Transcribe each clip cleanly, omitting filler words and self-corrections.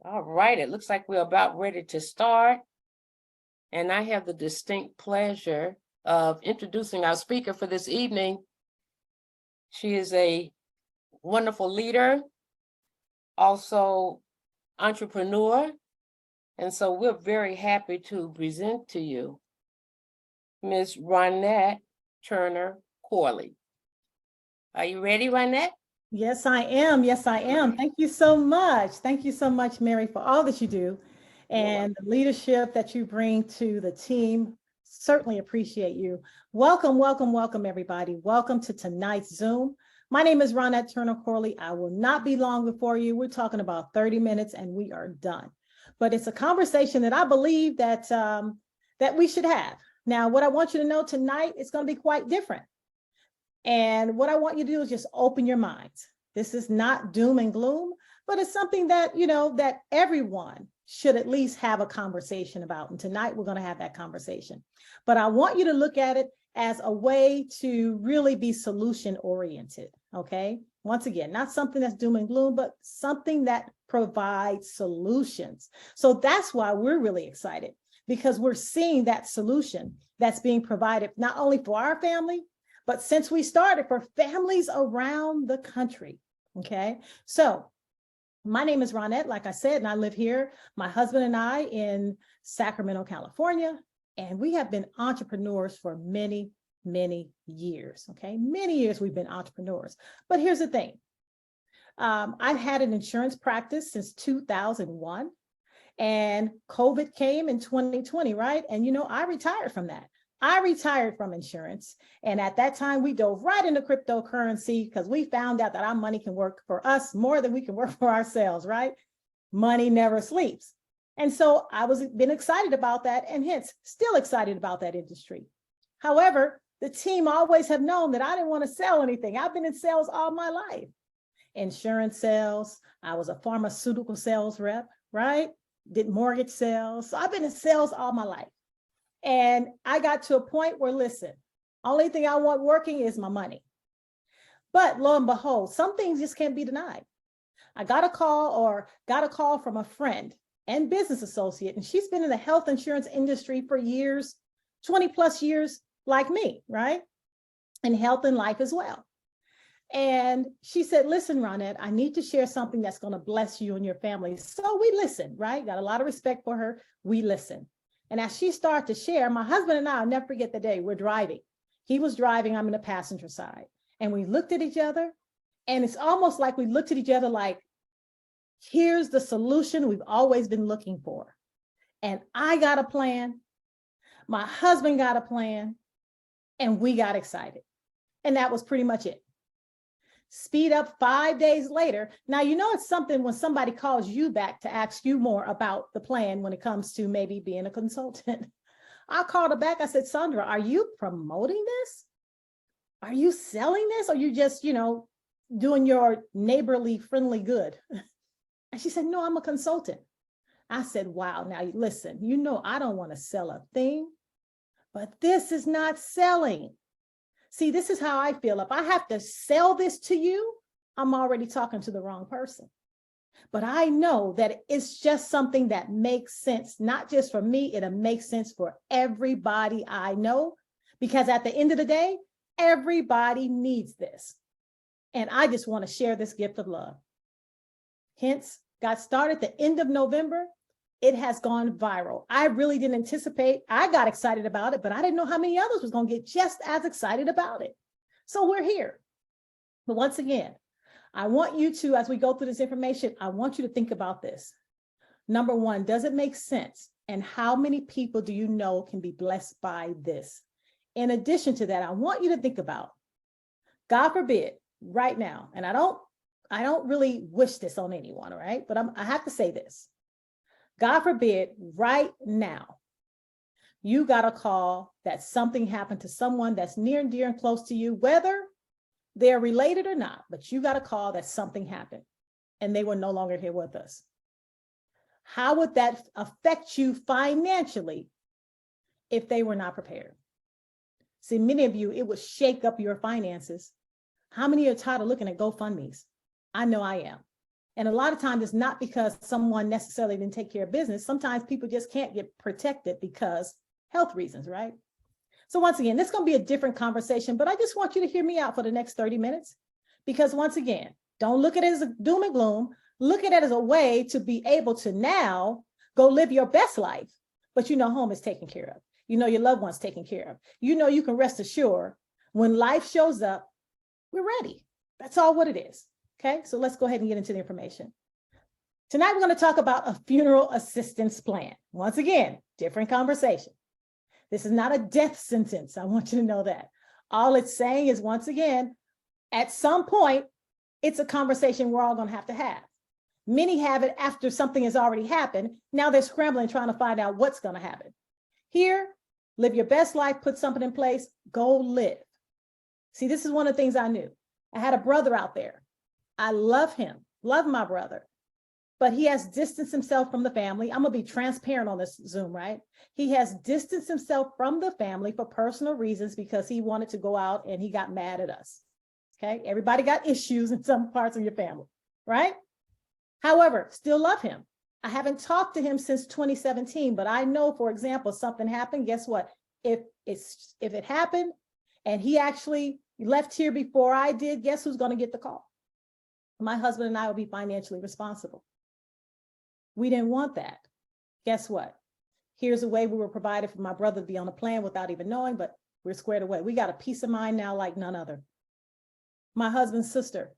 All right, it looks like we're about ready to start. And I have the distinct pleasure of introducing our speaker for this evening. She is a wonderful leader, also entrepreneur. And so we're very happy to present to you Ms. Ronette Turner Corley. Are you ready, Ronette? Yes, I am. Yes, I am. Thank you so much. Thank you so much, Mary, for all that you do and the leadership that you bring to the team. Certainly appreciate you. Welcome, welcome, welcome, everybody. Welcome to tonight's Zoom. My name is Ronette Turner Corley. I will not be long before you. We're talking about 30 minutes and we are done. But it's a conversation that I believe that, that we should have. Now, what I want you to know tonight is going to be quite different. And what I want you to do is just open your minds. This is not doom and gloom, but it's something that, that everyone should at least have a conversation about. And tonight we're going to have that conversation. But I want you to look at it as a way to really be solution oriented. Okay. Once again, not something that's doom and gloom, but something that provides solutions. So that's why we're really excited, because we're seeing that solution that's being provided not only for our family, but since we started, for families around the country. Okay. So my name is Ronette, like I said, and I live here, my husband and I, in Sacramento, California, and we have been entrepreneurs for many, many years. Okay. Many years we've been entrepreneurs. But here's the thing. I've had an insurance practice since 2001, and COVID came in 2020, right? And, I retired from that. I retired from insurance. And at that time, we dove right into cryptocurrency because we found out that our money can work for us more than we can work for ourselves, right? Money never sleeps. And so I was been excited about that, and hence still excited about that industry. However, the team always have known that I didn't want to sell anything. I've been in sales all my life. Insurance sales. I was a pharmaceutical sales rep, right? Did mortgage sales. So I've been in sales all my life. And I got to a point where, listen, only thing I want working is my money. But lo and behold, some things just can't be denied. I got a call from a friend and business associate, and she's been in the health insurance industry for years, 20 plus years, like me, right? And health and life as well. And she said, listen, Ronette, I need to share something that's going to bless you and your family. So we listened, right? Got a lot of respect for her. We listened. And as she started to share, my husband and I, I'll never forget the day, we're driving. He was driving, I'm in the passenger side. And we looked at each other, and it's almost like we looked at each other like, here's the solution we've always been looking for. And I got a plan, my husband got a plan, and we got excited. And that was pretty much it. Speed up 5 days later. Now, it's something when somebody calls you back to ask you more about the plan when it comes to maybe being a consultant. I called her back. I said, Sandra, are you promoting this? Are you selling this? Or are you just, doing your neighborly friendly good? And she said, no, I'm a consultant. I said, wow, now listen, I don't want to sell a thing, but this is not selling. See, this is how I feel. If I have to sell this to you, I'm already talking to the wrong person. But I know that it's just something that makes sense, not just for me, it'll make sense for everybody I know, because at the end of the day, everybody needs this. And I just want to share this gift of love. Hence, got started the end of November. It has gone viral. I really didn't anticipate. I got excited about it, but I didn't know how many others was going to get just as excited about it. So we're here. But once again, I want you to, as we go through this information, I want you to think about this. Number one, does it make sense? And how many people do you know can be blessed by this? In addition to that, I want you to think about, God forbid, right now, and I don't really wish this on anyone, all right? But I have to say this. God forbid, right now, you got a call that something happened to someone that's near and dear and close to you, whether they're related or not, but you got a call that something happened and they were no longer here with us. How would that affect you financially if they were not prepared? See, many of you, it would shake up your finances. How many are tired of looking at GoFundMes? I know I am. And a lot of times it's not because someone necessarily didn't take care of business. Sometimes people just can't get protected because health reasons, right? So once again, this is going to be a different conversation, but I just want you to hear me out for the next 30 minutes. Because once again, don't look at it as a doom and gloom. Look at it as a way to be able to now go live your best life. But you know home is taken care of. You know your loved one's taken care of. You know you can rest assured when life shows up, we're ready. That's all what it is. Okay, so let's go ahead and get into the information. Tonight, we're going to talk about a funeral assistance plan. Once again, different conversation. This is not a death sentence. I want you to know that. All it's saying is, once again, at some point, it's a conversation we're all going to have. Many have it after something has already happened. Now they're scrambling, trying to find out what's going to happen. Here, live your best life, put something in place, go live. See, this is one of the things I knew. I had a brother out there. I love him, love my brother, but he has distanced himself from the family. I'm going to be transparent on this Zoom, right? He has distanced himself from the family for personal reasons because he wanted to go out and he got mad at us. Okay, everybody got issues in some parts of your family, right? However, still love him. I haven't talked to him since 2017, but I know, for example, something happened. Guess what? If it happened and he actually left here before I did, guess who's going to get the call? My husband and I will be financially responsible. We didn't want that. Guess what? Here's a way we were provided for my brother to be on a plan without even knowing, but we're squared away. We got a peace of mind now like none other. My husband's sister,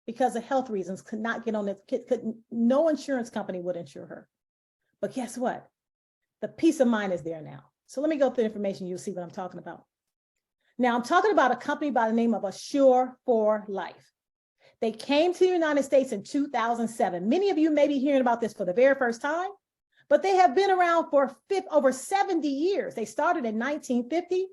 because of health reasons, could not get on it. No insurance company would insure her. But guess what? The peace of mind is there now. So let me go through the information. You'll see what I'm talking about. Now, I'm talking about a company by the name of Assure for Life. They came to the United States in 2007. Many of you may be hearing about this for the very first time, but they have been around for over 70 years. They started in 1950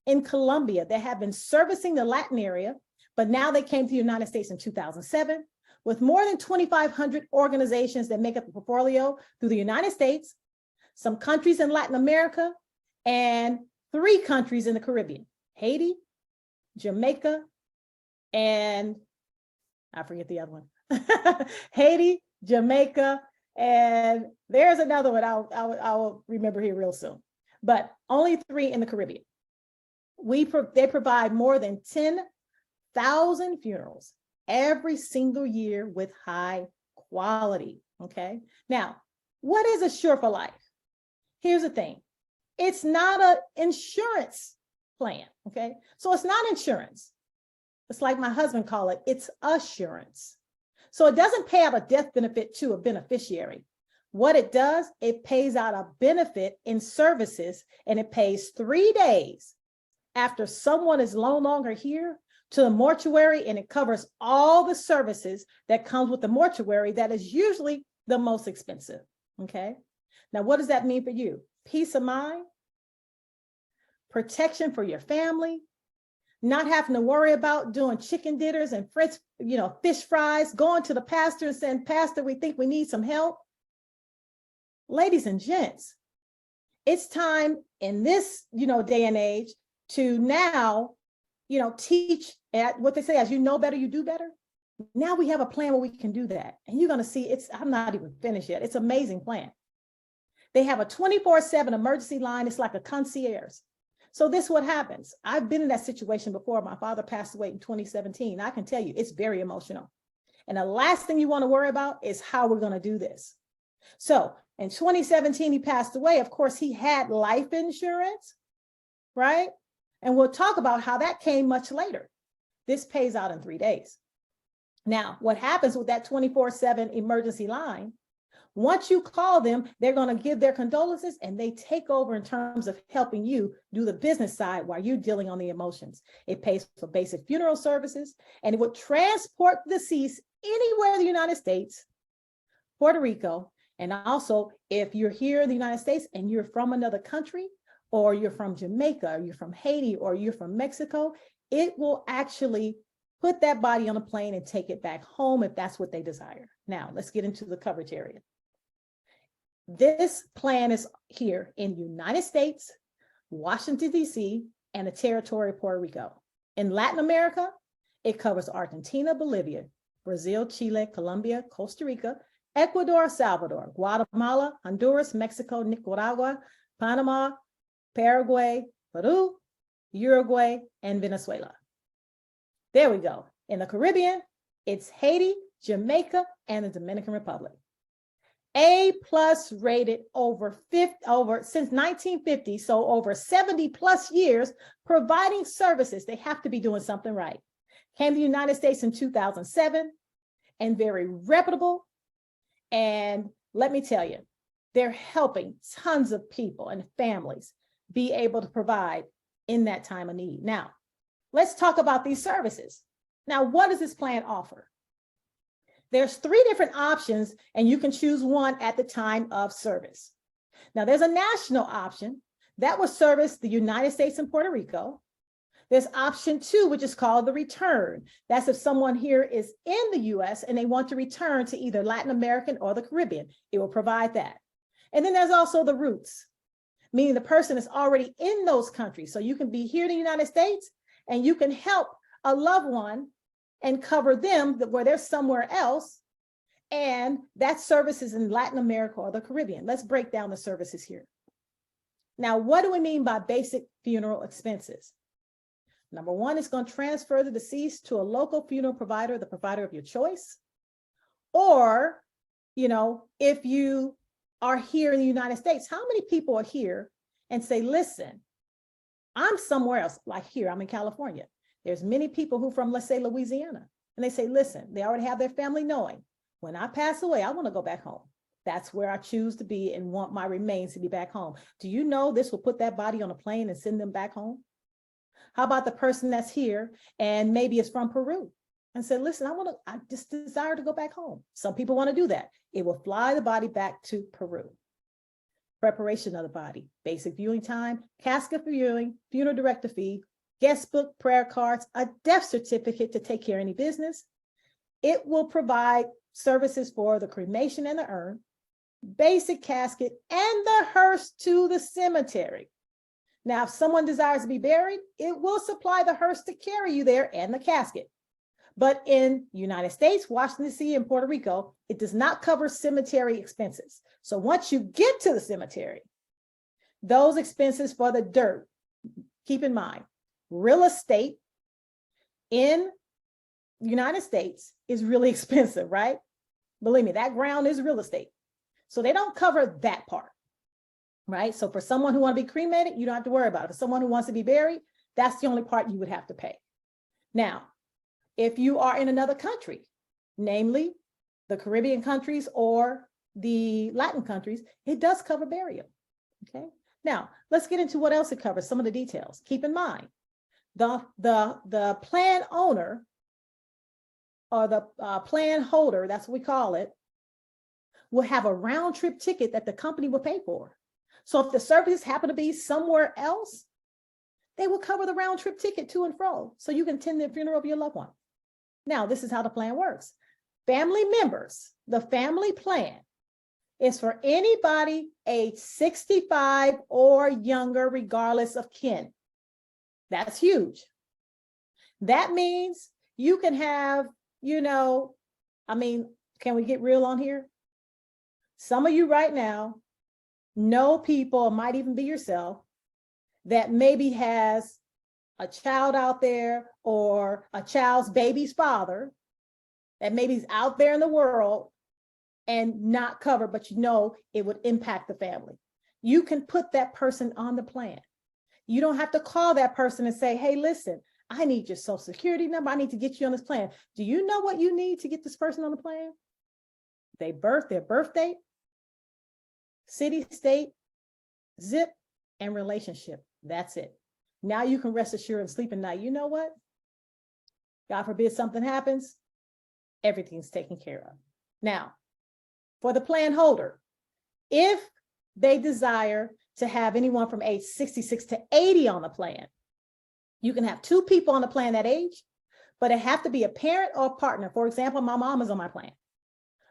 in Colombia. They have been servicing the Latin area, but now they came to the United States in 2007 with more than 2,500 organizations that make up the portfolio through the United States, some countries in Latin America, and 3 countries in the Caribbean: Haiti, Jamaica, and I forget the other one. Haiti, Jamaica, and there's another one I'll remember here real soon. But only 3 in the Caribbean. They provide more than 10,000 funerals every single year with high quality. Okay. Now, what is Assure for Life? Here's the thing. It's not an insurance plan. Okay. So it's not insurance. It's like my husband called it, it's assurance. So it doesn't pay out a death benefit to a beneficiary. What it does, it pays out a benefit in services, and it pays 3 days after someone is no longer here to the mortuary, and it covers all the services that comes with the mortuary that is usually the most expensive. Okay. Now, what does that mean for you? Peace of mind, protection for your family, not having to worry about doing chicken dinners and fish fries, going to the pastor and saying, "Pastor, we think we need some help." Ladies and gents, it's time in this, day and age to now, teach at what they say, as you know better, you do better. Now we have a plan where we can do that. And you're going to see I'm not even finished yet. It's an amazing plan. They have a 24/7 emergency line. It's like a concierge. So this is what happens. I've been in that situation before. My father passed away in 2017. I can tell you it's very emotional. And the last thing you want to worry about is how we're going to do this. So in 2017, he passed away. Of course, he had life insurance, right? And we'll talk about how that came much later. This pays out in 3 days. Now, what happens with that 24/7 emergency line? Once you call them, they're going to give their condolences, and they take over in terms of helping you do the business side while you're dealing on the emotions. It pays for basic funeral services, and it will transport the deceased anywhere in the United States, Puerto Rico, and also if you're here in the United States and you're from another country, or you're from Jamaica, or you're from Haiti, or you're from Mexico, it will actually put that body on a plane and take it back home if that's what they desire. Now, let's get into the coverage area. This plan is here in the United States, Washington, D.C., and the territory of Puerto Rico. In Latin America, it covers Argentina, Bolivia, Brazil, Chile, Colombia, Costa Rica, Ecuador, Salvador, Guatemala, Honduras, Mexico, Nicaragua, Panama, Paraguay, Peru, Uruguay, and Venezuela. There we go. In the Caribbean, it's Haiti, Jamaica, and the Dominican Republic. A+ rated since 1950, so over 70+ years, providing services. They have to be doing something right. Came to the United States in 2007 and very reputable. And let me tell you, they're helping tons of people and families be able to provide in that time of need. Now, let's talk about these services. Now, what does this plan offer? There's 3 different options, and you can choose one at the time of service. Now, there's a national option that will service the United States and Puerto Rico. There's option 2, which is called the return. That's if someone here is in the US and they want to return to either Latin American or the Caribbean. It will provide that. And then there's also the roots, meaning the person is already in those countries. So you can be here in the United States and you can help a loved one and cover them where they're somewhere else. And that service is in Latin America or the Caribbean. Let's break down the services here. Now, what do we mean by basic funeral expenses? Number 1 is going to transfer the deceased to a local funeral provider, the provider of your choice. Or, if you are here in the United States, how many people are here and say, listen, I'm somewhere else, like here, I'm in California. There's many people who from, let's say, Louisiana, and they say, listen, they already have their family knowing, when I pass away, I want to go back home. That's where I choose to be and want my remains to be back home. Do you know this will put that body on a plane and send them back home? How about the person that's here and maybe is from Peru and said, listen, I just desire to go back home. Some people want to do that. It will fly the body back to Peru. Preparation of the body, basic viewing time, casket viewing, funeral director fee, guest book, prayer cards, a death certificate to take care of any business. It will provide services for the cremation and the urn, basic casket, and the hearse to the cemetery. Now, if someone desires to be buried, it will supply the hearse to carry you there and the casket. But in United States, Washington, D.C., and Puerto Rico, it does not cover cemetery expenses. So once you get to the cemetery, those expenses for the dirt, keep in mind, real estate in the United States is really expensive, right? Believe me, that ground is real estate. So they don't cover that part, right? So for someone who wants to be cremated, you don't have to worry about it. For someone who wants to be buried, that's the only part you would have to pay. Now, if you are in another country, namely the Caribbean countries or the Latin countries, it does cover burial, okay? Now, let's get into what else it covers, some of the details. Keep in mind, the plan owner or the plan holder, that's what we call it, will have a round trip ticket that the company will pay for. So if the services happen to be somewhere else, they will cover the round trip ticket to and fro so you can attend the funeral of your loved one. Now, this is how the plan works. Family members, the family plan is for anybody age 65 or younger, regardless of kin. That's huge. That means you can have, can we get real on here? Some of you right now know people, or might even be yourself, that maybe has a child out there or a child's baby's father that maybe is out there in the world and not covered, but it would impact the family. You can put that person on the plan. You don't have to call that person and say, hey, listen, I need your social security number. I need to get you on this plan. Do you know what you need to get this person on the plan? Their birth date, city, state, zip, and relationship. That's it. Now you can rest assured and sleep at night. You know what? God forbid something happens, everything's taken care of. Now, for the plan holder, if they desire to have anyone from age 66 to 80 on the plan, you can have 2 people on the plan that age, but it have to be a parent or a partner. For example, my mom is on my plan.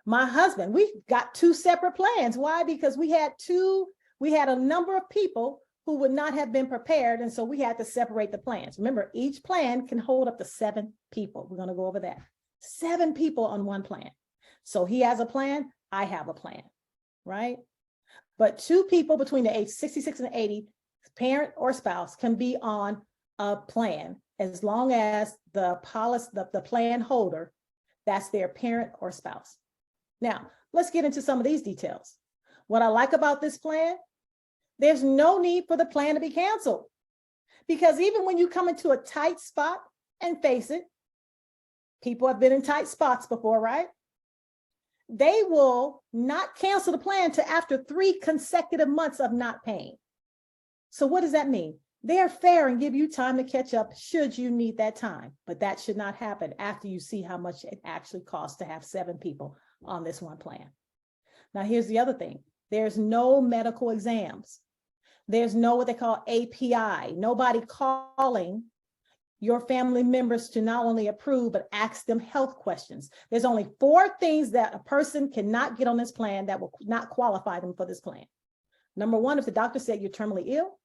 My husband, we got 2 separate plans. Why? Because we had a number of people who would not have been prepared. And so we had to separate the plans. Remember, each plan can hold up to 7 people. We're going to go over that. 7 people on one plan. So he has a plan, I have a plan, right? But 2 people between the age 66 and 80, parent or spouse, can be on a plan as long as the policy, the plan holder, that's their parent or spouse. Now, let's get into some of these details. What I like about this plan, there's no need for the plan to be canceled, because even when you come into a tight spot, and face it, people have been in tight spots before, right? They will not cancel the plan till after 3 consecutive months of not paying. So what does that mean? They're fair and give you time to catch up should you need that time, but that should not happen after you see how much it actually costs to have 7 people on this one plan. Now, here's the other thing. There's no medical exams. There's no what they call API, nobody calling your family members to not only approve, but ask them health questions. There's only 4 things that a person cannot get on this plan that will not qualify them for this plan. Number 1, if the doctor said you're terminally ill.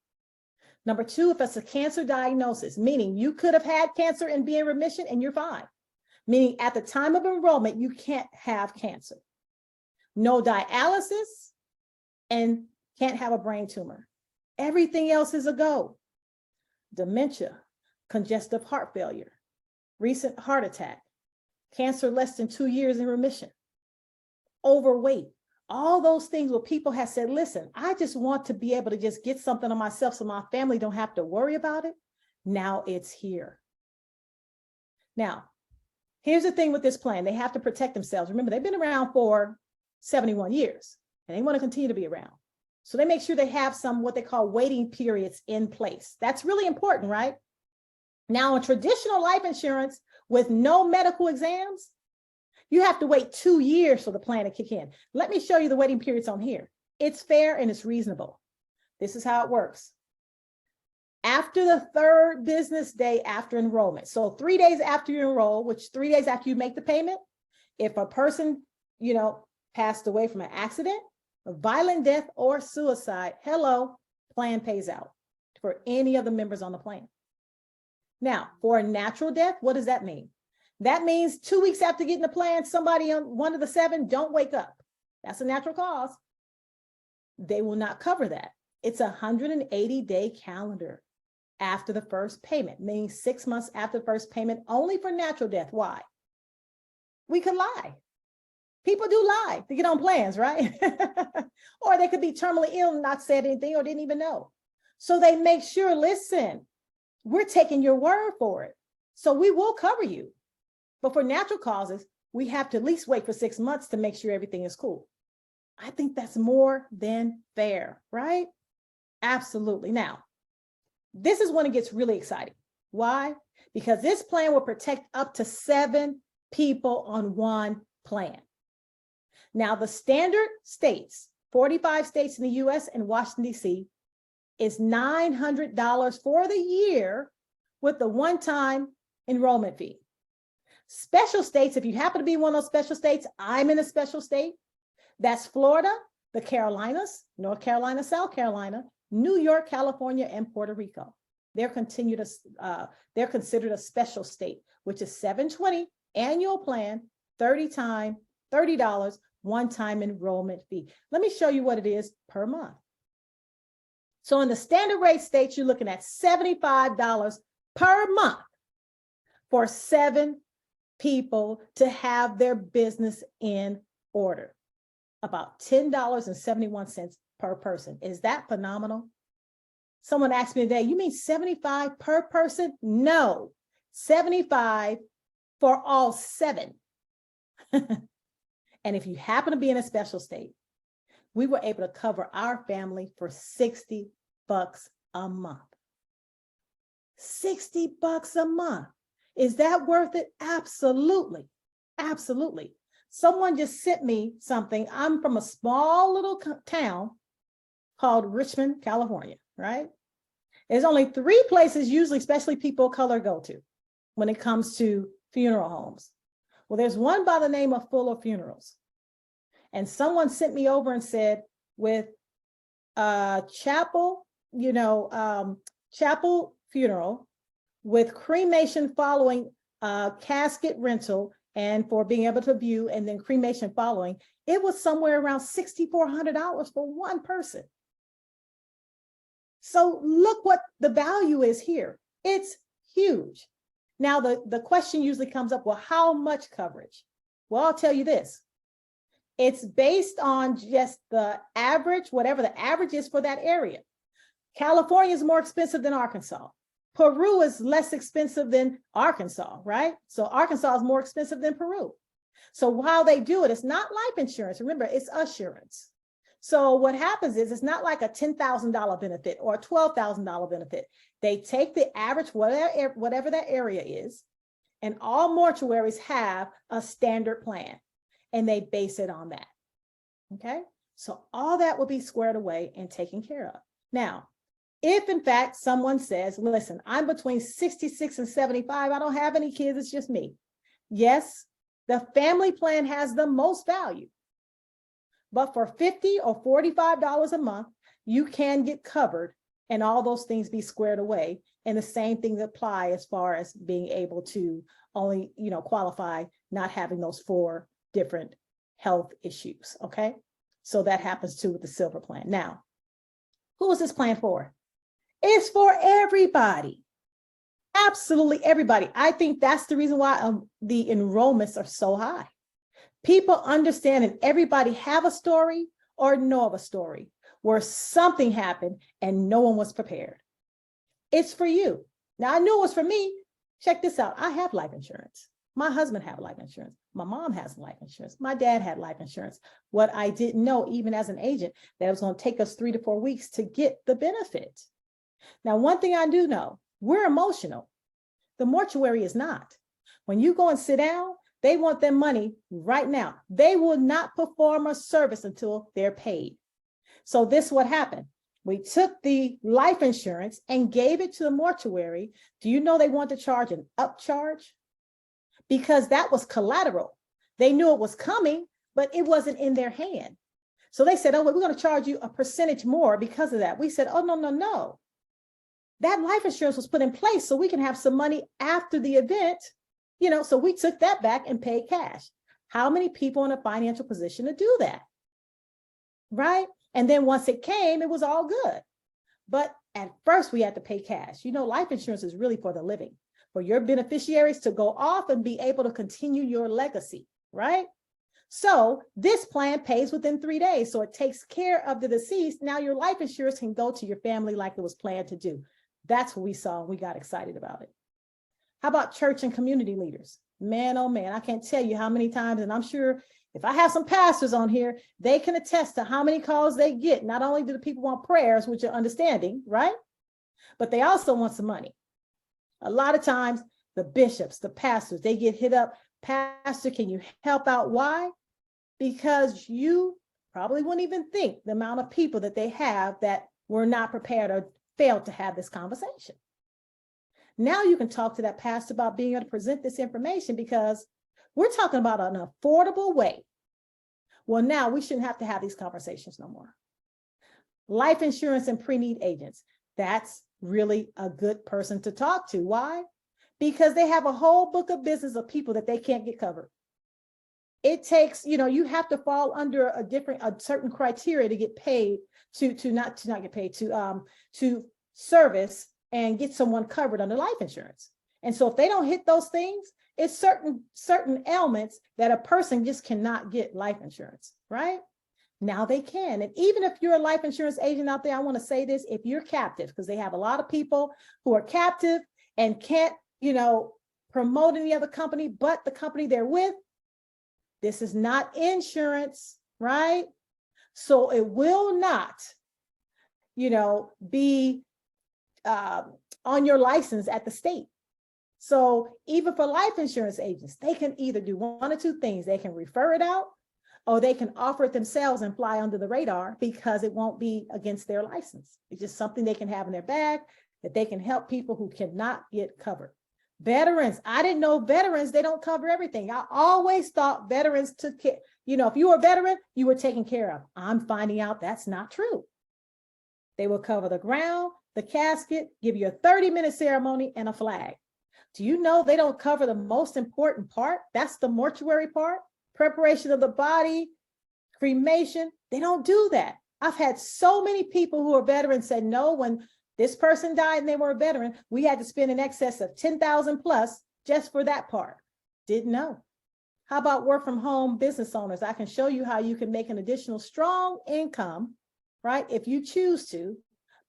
Number 2, if it's a cancer diagnosis, meaning you could have had cancer and be in remission and you're fine. Meaning at the time of enrollment, you can't have cancer. No dialysis and can't have a brain tumor. Everything else is a go. Dementia, congestive heart failure, recent heart attack, cancer less than 2 years in remission, overweight, all those things where people have said, listen, I just want to be able to just get something on myself so my family don't have to worry about it. Now it's here. Now, here's the thing with this plan. They have to protect themselves. Remember, they've been around for 71 years and they want to continue to be around. So they make sure they have some what they call waiting periods in place. That's really important, right? Now, in traditional life insurance with no medical exams, you have to wait 2 years for the plan to kick in. Let me show you the waiting periods on here. It's fair and it's reasonable. This is how it works. After the 3rd business day after enrollment, so 3 days after you enroll, which 3 days after you make the payment, if a person, passed away from an accident, a violent death, or suicide, hello, plan pays out for any of the members on the plan. Now, for a natural death, what does that mean? That means 2 weeks after getting the plan, somebody on one of the 7 don't wake up. That's a natural cause. They will not cover that. It's a 180-day calendar after the first payment, meaning 6 months after the first payment, only for natural death. Why? We could lie. People do lie to get on plans, right? Or they could be terminally ill and not said anything or didn't even know. So they make sure, listen, we're taking your word for it. So we will cover you. But for natural causes, we have to at least wait for 6 months to make sure everything is cool. I think that's more than fair, right? Absolutely. Now, this is when it gets really exciting. Why? Because this plan will protect up to 7 people on one plan. Now, the standard states, 45 states in the US and Washington, D.C., is $900 for the year with the one-time enrollment fee. Special states, if you happen to be one of those special states, I'm in a special state. That's Florida, the Carolinas, North Carolina, South Carolina, New York, California, and Puerto Rico. They're considered a special state, which is $720 annual plan, $30 one-time enrollment fee. Let me show you what it is per month. So in the standard rate states, you're looking at $75 per month for 7 people to have their business in order. About $10.71 per person. Is that phenomenal? Someone asked me today, you mean 75 per person? No, 75 for all 7. And if you happen to be in a special state, we were able to cover our family for $60 a month. $60 a month. Is that worth it? Absolutely. Absolutely. Someone just sent me something. I'm from a small little town called Richmond, California, right? There's only 3 places usually, especially people of color, go to when it comes to funeral homes. Well, there's one by the name of Fuller Funerals. And someone sent me over and said, with chapel funeral with cremation following casket rental and for being able to view, and then cremation following, it was somewhere around $6,400 for one person. So look what the value is here. It's huge. Now, the question usually comes up, well, how much coverage? Well, I'll tell you this. It's based on just the average, whatever the average is for that area. California is more expensive than Arkansas. Peru is less expensive than Arkansas, right? So Arkansas is more expensive than Peru. So while they do it, it's not life insurance. Remember, it's assurance. So what happens is it's not like a $10,000 benefit or a $12,000 benefit. They take the average, whatever that area is, and all mortuaries have a standard plan, and they base it on that. Okay, so all that will be squared away and taken care of. Now, if in fact someone says, listen, I'm between 66 and 75, I don't have any kids, it's just me. Yes, the family plan has the most value. But for $50 or $45 a month, you can get covered and all those things be squared away. And the same things apply as far as being able to only, qualify, not having those 4 different health issues. Okay, so that happens too with the silver plan. Now, who is this plan for? It's for everybody. Absolutely everybody. I think that's the reason why the enrollments are so high. People understand, and everybody have a story or know of a story where something happened and no one was prepared. It's for you. Now, I knew it was for me. Check this out. I have life insurance. My husband had life insurance. My mom has life insurance. My dad had life insurance. What I didn't know, even as an agent, that it was going to take us 3 to 4 weeks to get the benefit. Now, one thing I do know, we're emotional. The mortuary is not. When you go and sit down, they want their money right now. They will not perform a service until they're paid. So this is what happened. We took the life insurance and gave it to the mortuary. Do you know they want to charge an upcharge? Because that was collateral. They knew it was coming, but it wasn't in their hand. So they said, oh, well, we're going to charge you a percentage more because of that. We said, oh, no, no, no. That life insurance was put in place so we can have some money after the event, so we took that back and paid cash. How many people in a financial position to do that? Right? And then once it came, it was all good. But at first we had to pay cash. Life insurance is really for the living, for your beneficiaries to go off and be able to continue your legacy, right? So this plan pays within 3 days. So it takes care of the deceased. Now your life insurance can go to your family like it was planned to do. That's what we saw. We got excited about it. How about church and community leaders? Man, oh man, I can't tell you how many times, and I'm sure if I have some pastors on here, they can attest to how many calls they get. Not only do the people want prayers, which are understanding, right? But they also want some money. A lot of times, the bishops, the pastors, they get hit up. Pastor, can you help out? Why? Because you probably wouldn't even think the amount of people that they have that were not prepared or failed to have this conversation. Now you can talk to that pastor about being able to present this information because we're talking about an affordable way. Well, now we shouldn't have to have these conversations no more. Life insurance and pre-need agents, that's really a good person to talk to. Why? Because they have a whole book of business of people that they can't get covered. It takes, you have to fall under a certain criteria to get paid to service and get someone covered under life insurance. And so if they don't hit those things, it's certain ailments that a person just cannot get life insurance, right? Now they can. And even if you're a life insurance agent out there, I want to say this, if you're captive, because they have a lot of people who are captive and can't, promote any other company but the company they're with, this is not insurance, right? So it will not, be on your license at the state. So even for life insurance agents, they can either do one or two things. They can refer it out, or they can offer it themselves and fly under the radar because it won't be against their license. It's just something they can have in their bag that they can help people who cannot get covered. Veterans, I didn't know veterans, they don't cover everything. I always thought veterans took care, if you were a veteran, you were taken care of. I'm finding out that's not true. They will cover the ground, the casket, give you a 30-minute ceremony and a flag. Do you know they don't cover the most important part? That's the mortuary part, preparation of the body, cremation. They don't do that. I've had so many people who are veterans said, no, when this person died and they were a veteran, we had to spend in excess of 10,000 plus just for that part. Didn't know. How about work from home business owners? I can show you how you can make an additional strong income, right? If you choose to,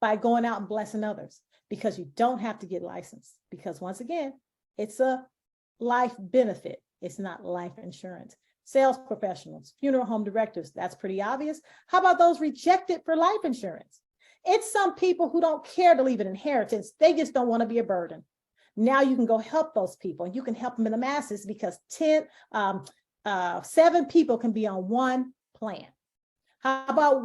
by going out and blessing others, because you don't have to get licensed. Because once again, it's a life benefit. It's not life insurance. Sales professionals, funeral home directors, that's pretty obvious. How about those rejected for life insurance? It's some people who don't care to leave an inheritance. They just don't want to be a burden. Now you can go help those people, and you can help them in the masses because 7 people can be on one plan. How about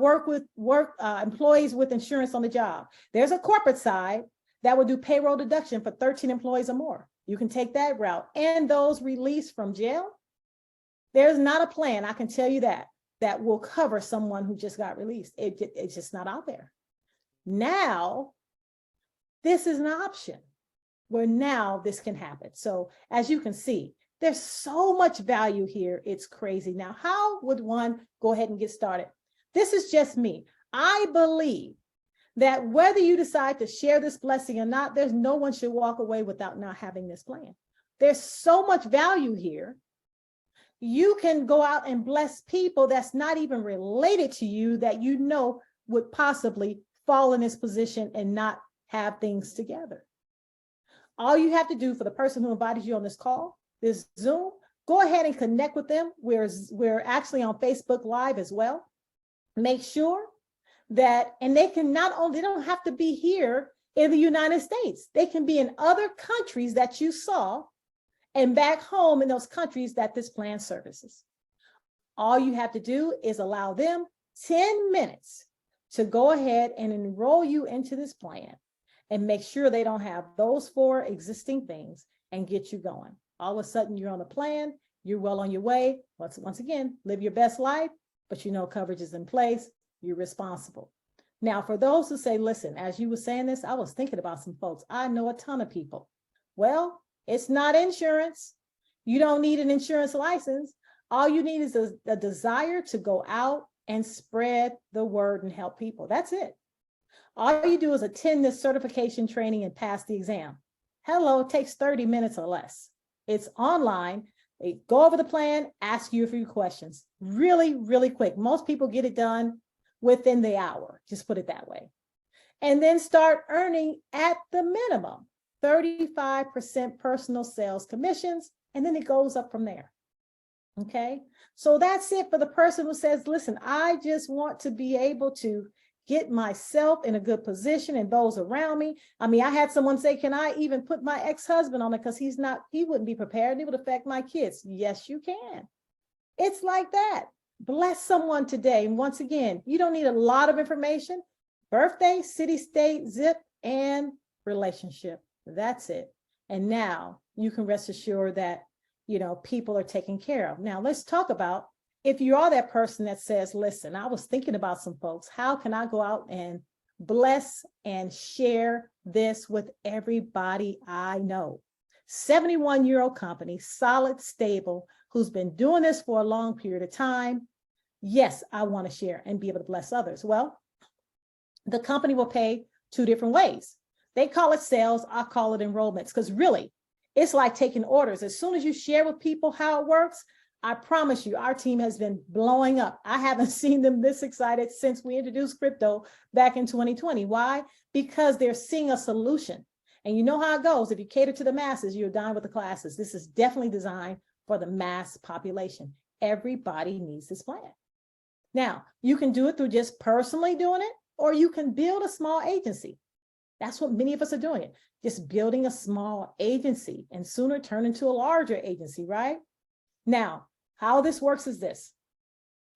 employees with insurance on the job? There's a corporate side that will do payroll deduction for 13 employees or more. You can take that route. And those released from jail, there's not a plan, I can tell you that will cover someone who just got released. It's just not out there. Now, this is an option where now this can happen. So as you can see, there's so much value here. It's crazy. Now, how would one go ahead and get started? This is just me. I believe that whether you decide to share this blessing or not, there's no one should walk away without not having this plan. There's so much value here. You can go out and bless people that's not even related to you that you know would possibly fall in this position and not have things together. All you have to do for the person who invited you on this call, this Zoom, go ahead and connect with them. We're actually on Facebook Live as well. Make sure that, and they don't have to be here in the United States. They can be in other countries that you saw and back home in those countries that this plan services. All you have to do is allow them 10 minutes to go ahead and enroll you into this plan and make sure they don't have those 4 existing things and get you going. All of a sudden you're on a plan, you're well on your way. Once again, live your best life, but you know coverage is in place, you're responsible. Now, for those who say, listen, as you were saying this, I was thinking about some folks. I know a ton of people. Well, it's not insurance. You don't need an insurance license. All you need is a desire to go out and spread the word and help people. That's it. All you do is attend this certification training and pass the exam. Hello, it takes 30 minutes or less. It's online. They go over the plan, ask you a few questions. Really, really quick. Most people get it done within the hour, just put it that way. And then start earning at the minimum 35% personal sales commissions, and then it goes up from there. Okay, so that's it for the person who says, listen, I just want to be able to get myself in a good position and those around me. I mean, I had someone say, can I even put my ex-husband on it? Because he wouldn't be prepared. And it would affect my kids. Yes, you can. It's like that. Bless someone today. And once again, you don't need a lot of information. Birthday, city, state, zip, and relationship. That's it. And now you can rest assured that, people are taken care of. Now let's talk about, if you are that person that says, listen, I was thinking about some folks, how can I go out and bless and share this with everybody I know? 71-year-old company, solid, stable, who's been doing this for a long period of time. Yes, I want to share and be able to bless others. Well, the company will pay 2 different ways. They call it sales, I call it enrollments, because really, it's like taking orders. As soon as you share with people how it works, I promise you, our team has been blowing up. I haven't seen them this excited since we introduced crypto back in 2020. Why? Because they're seeing a solution. And you know how it goes. If you cater to the masses, you're done with the classes. This is definitely designed for the mass population. Everybody needs this plan. Now, you can do it through just personally doing it, or you can build a small agency. That's what many of us are doing it. Just building a small agency and sooner turn into a larger agency, right? Now, how this works is this.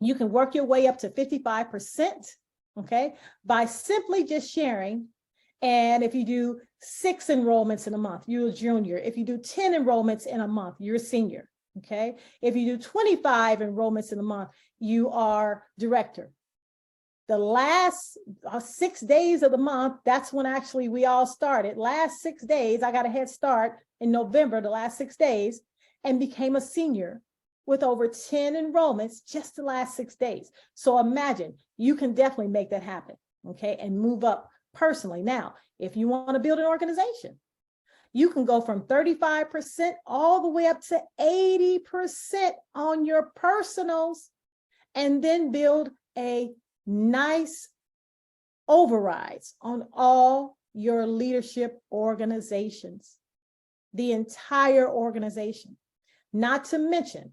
You can work your way up to 55%, okay, by simply just sharing. And if you do 6 enrollments in a month, you're a junior. If you do 10 enrollments in a month, you're a senior, okay? If you do 25 enrollments in a month, you are director. The last 6 days of the month, that's when actually we all started. Last 6 days, I got a head start in November, the last 6 days, and became a senior with over 10 enrollments just the last 6 days. So imagine, you can definitely make that happen, okay, and move up personally. Now, if you want to build an organization, you can go from 35% all the way up to 80% on your personals, and then build a nice overrides on all your leadership organizations, the entire organization. Not to mention,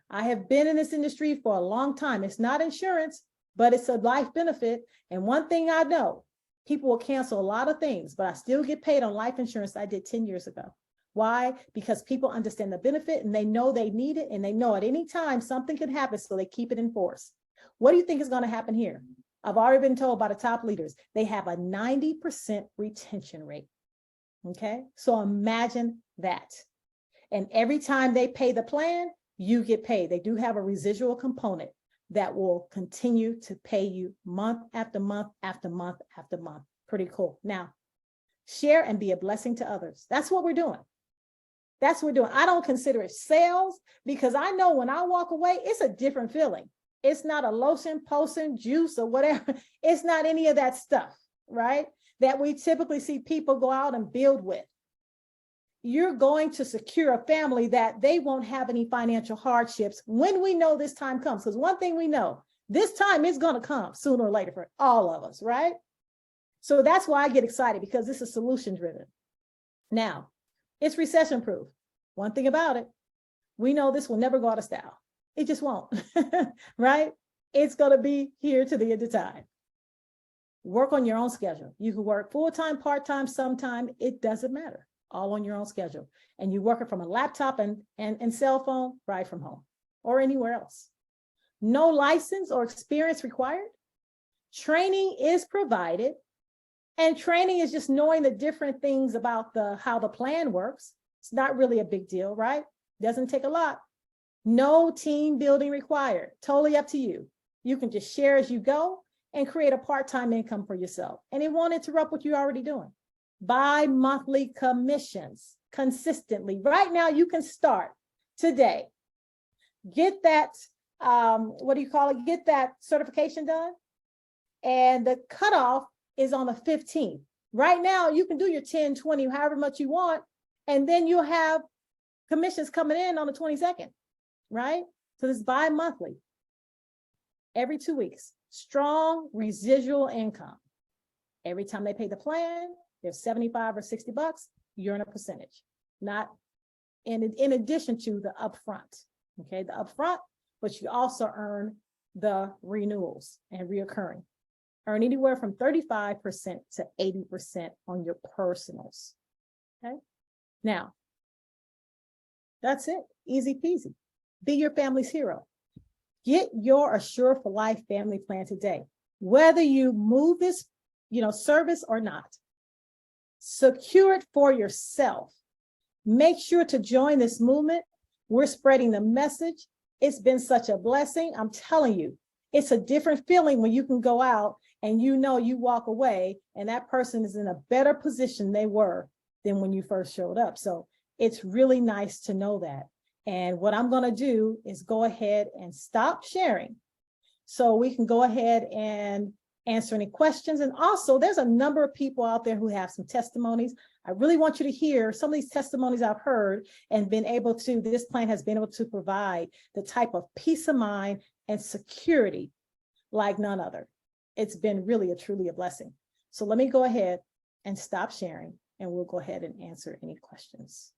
I have been in this industry for a long time. It's not insurance, but it's a life benefit. And one thing I know, people will cancel a lot of things, but I still get paid on life insurance I did 10 years ago. Why? Because people understand the benefit and they know they need it, and they know at any time something could happen, so they keep it in force. What do you think is going to happen here? I've already been told by the top leaders, they have a 90% retention rate. Okay, so imagine that. And every time they pay the plan, you get paid. They do have a residual component that will continue to pay you month after month after month after month. Pretty cool. Now, share and be a blessing to others. That's what we're doing. That's what we're doing. I don't consider it sales, because I know when I walk away, it's a different feeling. It's not a lotion, potion, juice, or whatever. It's not any of that stuff, right? That we typically see people go out and build with. You're going to secure a family that they won't have any financial hardships when we know this time comes. Because one thing we know, this time is going to come sooner or later for all of us, right? So that's why I get excited, because this is solution driven. Now, it's recession proof. One thing about it, we know this will never go out of style. It just won't, right? It's going to be here to the end of time. Work on your own schedule. You can work full-time, part-time, sometime, it doesn't matter. All on your own schedule. And you work it from a laptop and cell phone, right from home or anywhere else. No license or experience required. Training is provided. And training is just knowing the different things about how the plan works. It's not really a big deal, right? Doesn't take a lot. No team building required. Totally up to you. You can just share as you go and create a part-time income for yourself. And it won't interrupt what you're already doing. Bi-monthly commissions consistently. Right now, you can start today. Get that, get that certification done. And the cutoff is on the 15th. Right now, you can do your 10, 20, however much you want. And then you'll have commissions coming in on the 22nd, right? So this is bi-monthly, every 2 weeks. Strong residual income. Every time they pay the plan, there's 75 or 60 bucks, you're in a percentage, not in addition to the upfront, okay? The upfront, but you also earn the renewals and reoccurring. Earn anywhere from 35% to 80% on your personals, okay? Now, that's it, easy peasy. Be your family's hero. Get your Assure for Life family plan today. Whether you move this, service or not, secure it for yourself. Make sure to join this movement. We're spreading the message. It's been such a blessing. I'm telling you, it's a different feeling when you can go out and you walk away and that person is in a better position they were than when you first showed up. So it's really nice to know that. And what I'm going to do is go ahead and stop sharing so we can go ahead and answer any questions. And also, there's a number of people out there who have some testimonies. I really want you to hear some of these testimonies I've heard and this plan has been able to provide the type of peace of mind and security like none other. It's been really truly a blessing. So let me go ahead and stop sharing, and we'll go ahead and answer any questions.